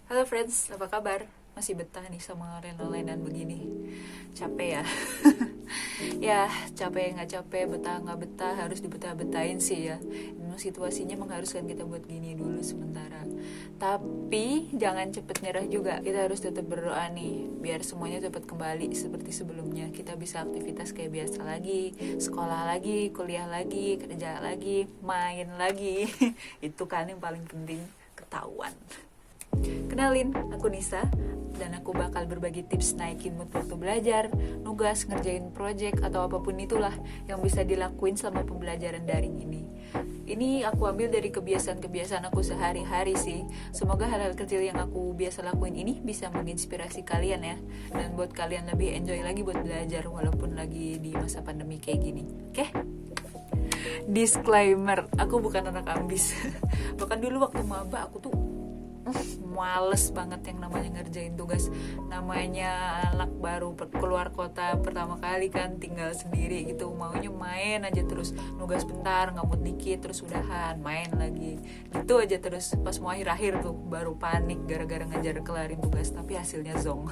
Halo friends, apa kabar? Masih betah nih sama online-onlinean begini. Capek ya? Ya, capek nggak capek, betah nggak betah, harus dibetah-betahin sih ya. Memang situasinya mengharuskan kita buat gini dulu sementara. Tapi jangan cepet nyerah juga. Kita harus tetap berdoa nih, biar semuanya cepat kembali seperti sebelumnya. Kita bisa aktivitas kayak biasa lagi, sekolah lagi, kuliah lagi, kerja lagi, main lagi. Itu kan yang paling penting, ketahuan. Kenalin, aku Nisa, dan aku bakal berbagi tips naikin mood waktu belajar, nugas, ngerjain project, atau apapun itulah yang bisa dilakuin selama pembelajaran daring ini. Ini aku ambil dari kebiasaan-kebiasaan aku sehari-hari sih. Semoga hal-hal kecil yang aku biasa lakuin ini bisa menginspirasi kalian ya, dan buat kalian lebih enjoy lagi buat belajar walaupun lagi di masa pandemi kayak gini. Oke? Disclaimer, aku bukan anak ambis. Bahkan dulu waktu maba aku tuh males banget yang namanya ngerjain tugas. Namanya anak baru keluar kota pertama kali kan, tinggal sendiri gitu, maunya main aja terus, nugas bentar, ngamut dikit, terus udahan, main lagi gitu aja terus. Pas mau akhir-akhir tuh baru panik gara-gara ngejar kelarin tugas, tapi hasilnya zong.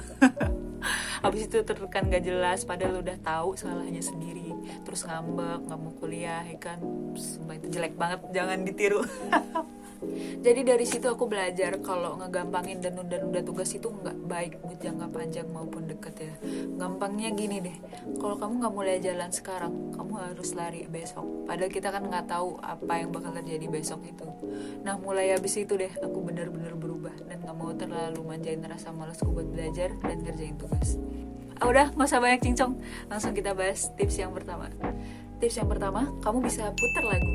Habis itu tertekan gak jelas, padahal udah tahu salahnya sendiri, terus ngambek, nggak mau kuliah ya kan. Sumpah itu jelek banget, jangan ditiru. Jadi dari situ aku belajar kalau ngegampangin dan nunda-nunda tugas itu nggak baik buat jangka panjang maupun dekat ya. Gampangnya gini deh, kalau kamu nggak mulai jalan sekarang, kamu harus lari besok. Padahal kita kan nggak tahu apa yang bakal terjadi besok itu. Nah mulai habis itu deh, aku benar-benar berubah dan nggak mau terlalu manjain rasa malasku buat belajar dan ngerjain tugas. Udah, nggak usah banyak cincong, langsung kita bahas tips yang pertama. Tips yang pertama, kamu bisa putar lagu.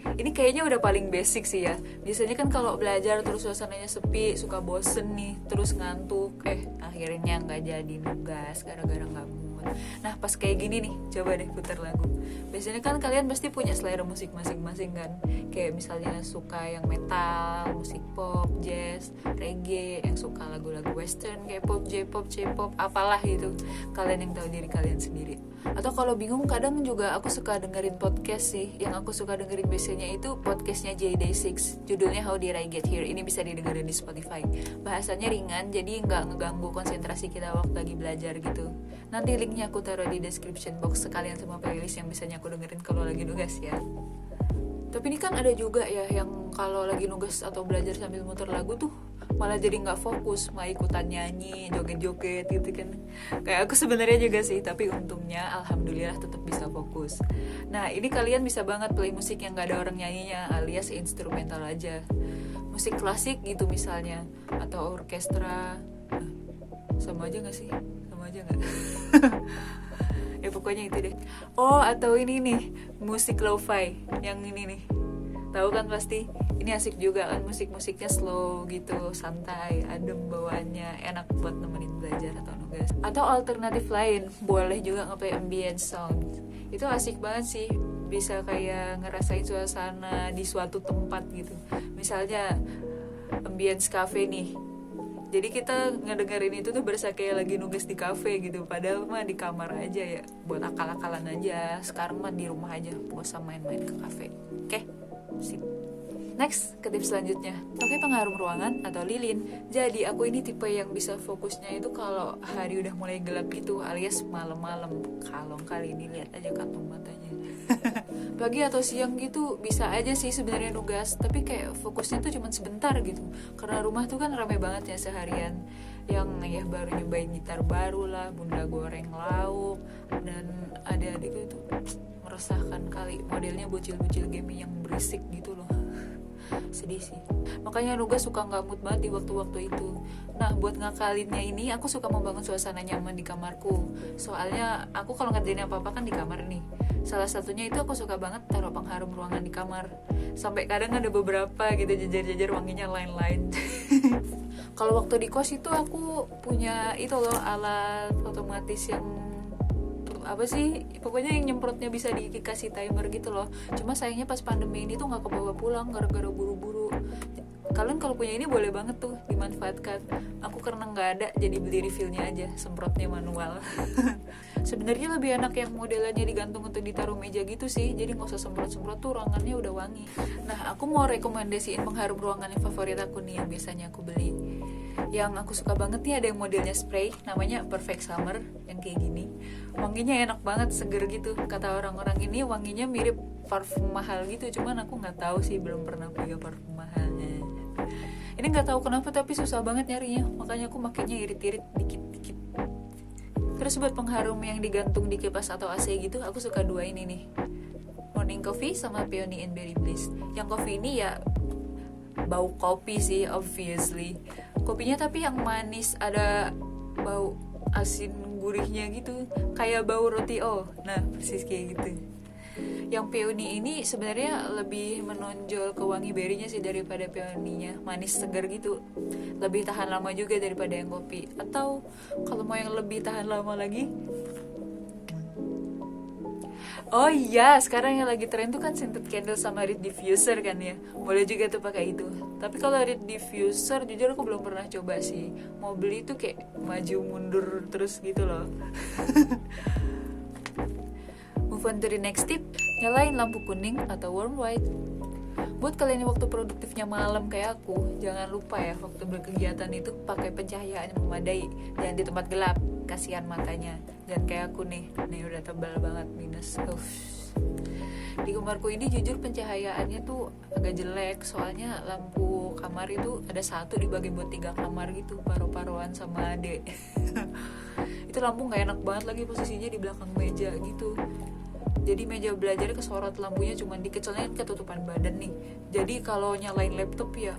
Ini kayaknya udah paling basic sih ya. Biasanya kan kalau belajar terus suasananya sepi, suka bosen nih, terus ngantuk, akhirnya nggak jadi nugas gara-gara nggak mood. Nah pas kayak gini nih, coba deh putar lagu. Biasanya kan kalian pasti punya selera musik masing-masing kan. Kayak misalnya suka yang metal, musik pop, jazz, reggae, yang suka lagu-lagu western, kayak pop, J-pop, C-pop, apalah gitu. Kalian yang tahu diri kalian sendiri. Atau kalau bingung, kadang juga aku suka dengerin podcast sih. Yang aku suka dengerin biasanya itu podcastnya JDay6, judulnya How Did I Get Here. Ini bisa didengerin di Spotify. Bahasanya ringan, jadi nggak ngeganggu konsentrasi kita waktu lagi belajar gitu. Nanti linknya aku taruh di description box sekalian sama playlist yang bisanya aku dengerin kalau lagi nugas ya. Tapi ini kan ada juga ya yang kalau lagi nugas atau belajar sambil muter lagu tuh malah jadi nggak fokus, malah ikutan nyanyi, joget-joget gitu kan. Kayak aku sebenarnya juga sih, tapi untungnya alhamdulillah tetap bisa fokus. Nah ini kalian bisa banget play musik yang nggak ada orang nyanyinya, alias instrumental aja. Musik klasik gitu misalnya, atau orkestra. Sama aja nggak sih? Sama aja nggak? Ya pokoknya itu deh. Oh atau ini nih, musik lo-fi yang ini nih, tahu kan pasti. Ini asik juga kan, musik-musiknya slow gitu, santai, adem bawaannya, enak buat nemenin belajar atau nugas. Atau alternatif lain, boleh juga ngeplay ambient sound. Itu asik banget sih, bisa kayak ngerasain suasana di suatu tempat gitu. Misalnya ambience cafe nih, jadi kita ngedengerin itu tuh berasa kayak lagi nugas di kafe gitu. Padahal mah di kamar aja ya, buat akal-akalan aja. Sekarang mah di rumah aja, gak usah main-main ke kafe. Oke, sip. Next, ke tips selanjutnya, pakai pengharum ruangan atau lilin. Jadi aku ini tipe yang bisa fokusnya itu kalau hari udah mulai gelap gitu, alias malam-malam. Kalau kali ini lihat aja kantong matanya. Pagi atau siang gitu bisa aja sih sebenarnya nugas, tapi kayak fokusnya tuh cuma sebentar gitu. Karena rumah tuh kan ramai banget ya seharian. Yang ayah baru nyobain gitar baru lah, bunda goreng lauk, dan adik-adik itu meresahkan kali, modelnya bocil-bocil gaming yang berisik gitu loh. Sedih sih. Makanya nugas suka nggak mood banget di waktu-waktu itu. Nah buat ngakalinnya ini, aku suka membangun suasana nyaman di kamarku. Soalnya aku kalau ngerjain apa-apa kan di kamar nih. Salah satunya itu aku suka banget taruh pengharum ruangan di kamar. Sampai kadang ada beberapa gitu jajar-jajar wanginya lain-lain. Kalau waktu di kos itu aku punya itu loh, alat otomatis yang apa sih, pokoknya yang nyemprotnya bisa dikasih timer gitu loh. Cuma sayangnya pas pandemi ini tuh nggak kebawa pulang gara-gara buru-buru. Kalian kalau punya ini boleh banget tuh dimanfaatkan. Aku karena nggak ada jadi beli refillnya aja, semprotnya manual. Sebenarnya lebih enak yang modelnya digantung untuk ditaruh meja gitu sih, jadi nggak usah semprot-semprot tuh, ruangannya udah wangi. Nah aku mau rekomendasiin pengharum ruangan yang favorit aku nih, yang biasanya aku beli. Yang aku suka banget nih ada yang modelnya spray, namanya Perfect Summer, yang kayak gini. Wanginya enak banget, seger gitu. Kata orang-orang ini wanginya mirip parfum mahal gitu, cuman aku nggak tahu sih, belum pernah pegang parfum mahalnya. Ini nggak tahu kenapa tapi susah banget nyarinya, makanya aku makainya irit-irit dikit-dikit. Terus buat pengharum yang digantung di kipas atau AC gitu, aku suka dua ini nih, Morning Coffee sama Peony and Berry Bliss. Yang coffee ini ya bau kopi sih, obviously. Kopinya tapi yang manis, ada bau asin gurihnya gitu, kayak bau roti. Nah persis kayak gitu. Yang peony ini sebenarnya lebih menonjol ke wangi berinya sih daripada peoninya, manis segar gitu, lebih tahan lama juga daripada yang kopi. Atau kalau mau yang lebih tahan lama lagi, oh iya, sekarang yang lagi tren tuh kan scented candle sama reed diffuser kan ya. Boleh juga tuh pakai itu. Tapi kalau reed diffuser jujur aku belum pernah coba sih. Mau beli tuh kayak maju mundur terus gitu loh. Move on to the next tip. Nyalain lampu kuning atau warm white. Buat kalian yang waktu produktifnya malam kayak aku, jangan lupa ya waktu berkegiatan itu pakai pencahayaan yang memadai. Jangan di tempat gelap, kasihan matanya. Jangan kayak aku nih udah tebal banget minus. Di kamarku ini jujur pencahayaannya tuh agak jelek, soalnya lampu kamar itu ada satu dibagi buat 3 kamar gitu, paru-paruan sama adek. Itu lampu nggak enak banget lagi posisinya di belakang meja gitu. Jadi meja belajar kesorot lampunya cuma dikit, soalnya kan ketutupan badan nih. Jadi kalau nyalain laptop ya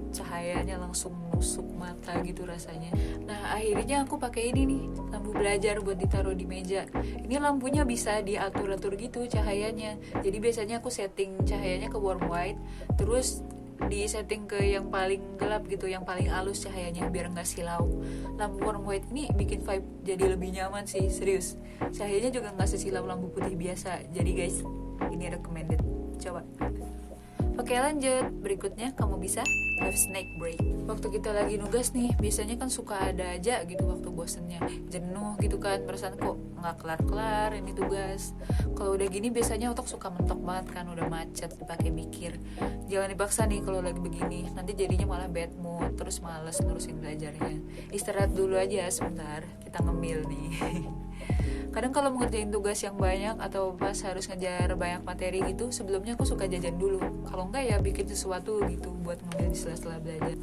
cahayanya langsung nusuk mata gitu rasanya. Nah akhirnya aku pakai ini nih, lampu belajar buat ditaruh di meja. Ini lampunya bisa diatur-atur gitu cahayanya. Jadi biasanya aku setting cahayanya ke warm white, terus di setting ke yang paling gelap gitu, yang paling halus cahayanya biar nggak silau. Lampu warm white ini bikin vibe jadi lebih nyaman sih, serius. Cahayanya juga nggak sesilau lampu putih biasa. Jadi guys, ini recommended, coba. Oke lanjut, berikutnya kamu bisa have snack break. Waktu kita lagi nugas nih, biasanya kan suka ada aja gitu waktu bosennya, jenuh gitu kan, perasaan kok nggak kelar-kelar ini tugas. Kalau udah gini biasanya otak suka mentok banget kan, udah macet dipakai mikir. Jangan dipaksa nih kalau lagi begini, nanti jadinya malah bad mood, terus males ngurusin belajarnya. Istirahat dulu aja sebentar, kita ngemil nih. Kadang kalau mengerjain tugas yang banyak atau pas harus ngejar banyak materi gitu, sebelumnya aku suka jajan dulu. Kalau enggak ya bikin sesuatu gitu buat ngambil di sela-sela belajar.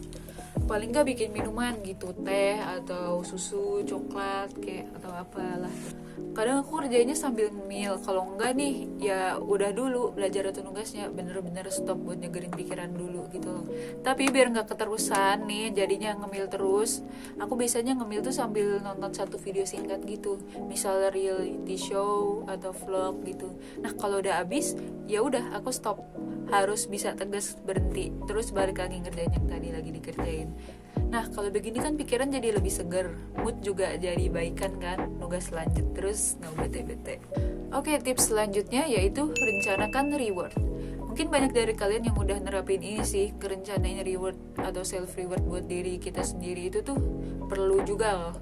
Paling enggak bikin minuman gitu, teh atau susu, coklat kayak atau apalah. Kadang aku kerjainnya sambil ngemil. Kalau enggak nih ya udah dulu belajar atau nugasnya, bener-bener stop buat nyegerin pikiran dulu gitu loh. Tapi biar nggak keterusan nih jadinya ngemil terus, aku biasanya ngemil tuh sambil nonton satu video singkat gitu, misal reality show atau vlog gitu. Nah kalau udah habis ya udah aku stop, harus bisa tegas berhenti, terus balik lagi ngerjain yang tadi lagi dikerjain. Nah kalau begini kan pikiran jadi lebih seger, mood juga jadi baikan kan, nugas lanjut terus nggak bete-bete. Oke, tips selanjutnya yaitu rencanakan reward. Mungkin banyak dari kalian yang udah nerapin ini sih, ngerencanain reward atau self reward buat diri kita sendiri itu tuh perlu juga loh.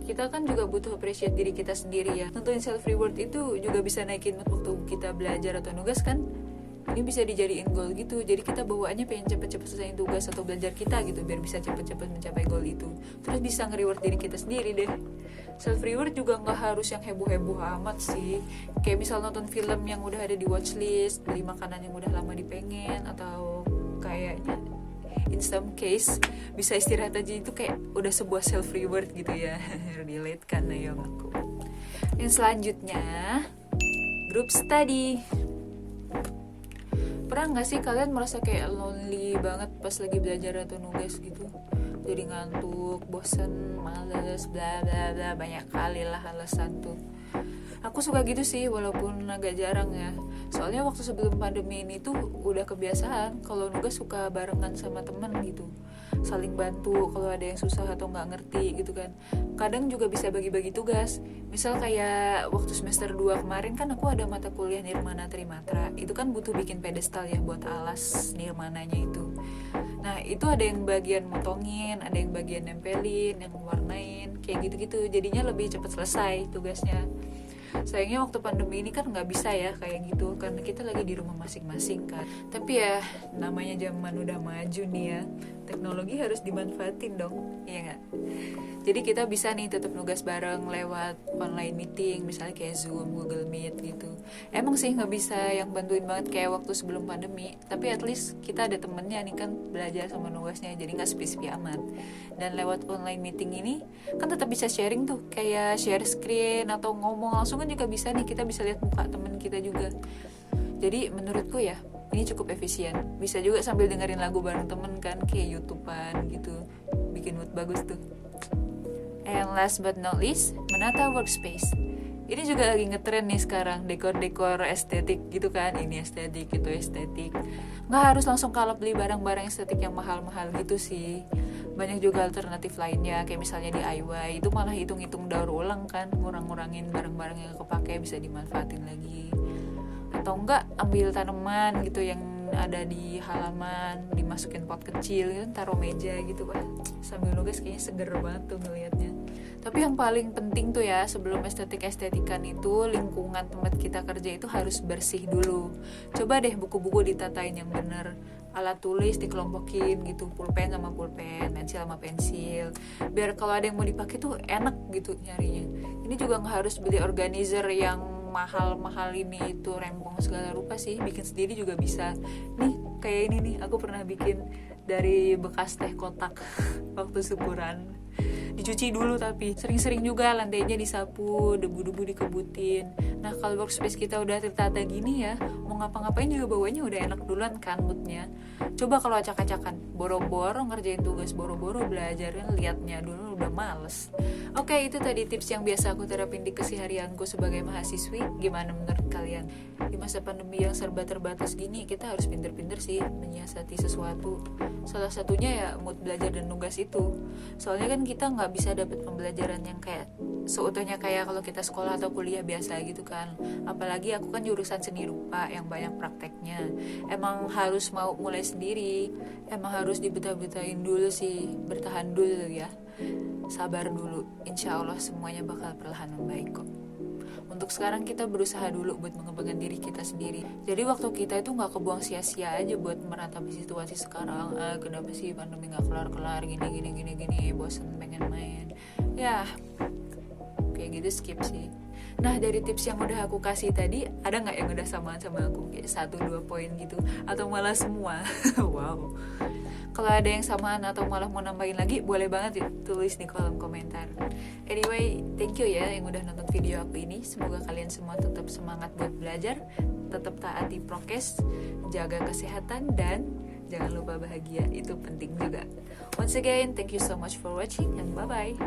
Kita kan juga butuh appreciate diri kita sendiri ya. Tentuin self reward itu juga bisa naikin mood waktu kita belajar atau nugas kan. Ini bisa dijadiin goal gitu, jadi kita bawaannya pengen cepet-cepet selesaiin tugas atau belajar kita gitu biar bisa cepet-cepet mencapai goal itu. Terus bisa nge-reward diri kita sendiri deh. Self reward juga nggak harus yang heboh-heboh amat sih, kayak misal nonton film yang udah ada di watchlist, beli makanan yang udah lama dipengen, atau kayaknya in some case bisa istirahat aja, itu kayak udah sebuah self reward gitu ya. Relate kan ya aku. Yang selanjutnya, group study. Pernah gak sih kalian merasa kayak lonely banget pas lagi belajar atau nugas gitu? Jadi ngantuk, bosen, males, bla bla bla, banyak kali lah alasan tuh. Aku suka gitu sih walaupun agak jarang ya. Soalnya waktu sebelum pandemi ini tuh udah kebiasaan kalau nugas suka barengan sama temen gitu, saling bantu kalau ada yang susah atau nggak ngerti gitu kan. Kadang juga bisa bagi-bagi tugas. Misal kayak waktu semester 2 kemarin kan aku ada mata kuliah Nirmana Trimatra. Itu kan butuh bikin pedestal ya buat alas nirmananya itu. Nah itu ada yang bagian motongin, ada yang bagian nempelin, yang warnain, kayak gitu-gitu. Jadinya lebih cepat selesai tugasnya. Sayangnya waktu pandemi ini kan nggak bisa ya kayak gitu, karena kita lagi di rumah masing-masing kan. Tapi ya namanya zaman udah maju nih ya, teknologi harus dimanfaatin dong, iya nggak? Jadi kita bisa nih tetap nugas bareng lewat online meeting, misalnya kayak Zoom, Google Meet gitu. Emang sih nggak bisa yang bantuin banget kayak waktu sebelum pandemi, tapi at least kita ada temennya nih kan, belajar sama nugasnya, jadi nggak sepi-sepi amat. Dan lewat online meeting ini kan tetap bisa sharing tuh, kayak share screen atau ngomong langsung kan juga bisa nih, kita bisa lihat muka temen kita juga. Jadi menurutku ya ini cukup efisien, bisa juga sambil dengerin lagu bareng temen kan, kayak YouTubean gitu, bikin mood bagus tuh. And last but not least, menata workspace. Ini juga lagi ngetren nih sekarang, dekor-dekor estetik gitu kan, ini estetik, itu estetik. Nggak harus langsung kalau beli barang-barang estetik yang mahal-mahal gitu sih. Banyak juga alternatif lainnya, kayak misalnya DIY, itu malah hitung-hitung daur ulang kan, ngurang-ngurangin barang-barang yang kepake bisa dimanfaatin lagi. Atau enggak ambil tanaman gitu yang ada di halaman, dimasukin pot kecil gitu, taruh meja gitu kan, sambil nugas kayaknya seger banget tuh ngeliatnya. Tapi yang paling penting tuh ya, sebelum estetik-estetikan itu, lingkungan tempat kita kerja itu harus bersih dulu. Coba deh buku-buku ditatain yang bener, alat tulis dikelompokin gitu, pulpen sama pulpen, pensil sama pensil, biar kalau ada yang mau dipakai tuh enak gitu nyarinya. Ini juga nggak harus beli organizer yang mahal-mahal ini itu, rempong segala rupa sih, bikin sendiri juga bisa. Nih kayak ini nih, aku pernah bikin dari bekas teh kotak waktu syukuran. Dicuci dulu, tapi sering-sering juga lantainya disapu, debu-debu dikebutin. Nah kalau workspace kita udah tertata gini ya, mau ngapa-ngapain juga bawahnya udah enak duluan kan moodnya. Coba kalau acak-acakan, boro-boro ngerjain tugas, boro-boro belajarnya, liatnya dulu udah males. Oke, itu tadi tips yang biasa aku terapin di keseharianku sebagai mahasiswi. Gimana menurut kalian? Di masa pandemi yang serba terbatas gini, kita harus pinter-pinter sih menyiasati sesuatu. Salah satunya ya mood belajar dan nugas itu. Soalnya kan kita nggak bisa dapat pembelajaran yang kayak seutuhnya kayak kalau kita sekolah atau kuliah biasa gitu kan. Apalagi aku kan jurusan seni rupa yang banyak prakteknya. Emang harus mau mulai sendiri, emang harus dibeta-betain dulu sih, bertahan dulu ya, sabar dulu, insya Allah semuanya bakal perlahan membaik kok. Untuk sekarang kita berusaha dulu buat mengembangkan diri kita sendiri. Jadi waktu kita itu gak kebuang sia-sia aja buat meratapi situasi sekarang. Kenapa sih pandemi gak kelar-kelar, gini, bosan pengen main. Ya kayak gitu, skip sih. Nah dari tips yang udah aku kasih tadi, ada gak yang udah samaan sama aku? Kayak 1-2 poin gitu, atau malah semua? Wow. Kalau ada yang samaan atau malah mau nambahin lagi, boleh banget ya, tulis di kolom komentar. Anyway, thank you ya yang udah nonton video aku ini. Semoga kalian semua tetap semangat buat belajar, tetap taati prokes, jaga kesehatan, dan jangan lupa bahagia, itu penting juga. Once again, thank you so much for watching, and bye-bye.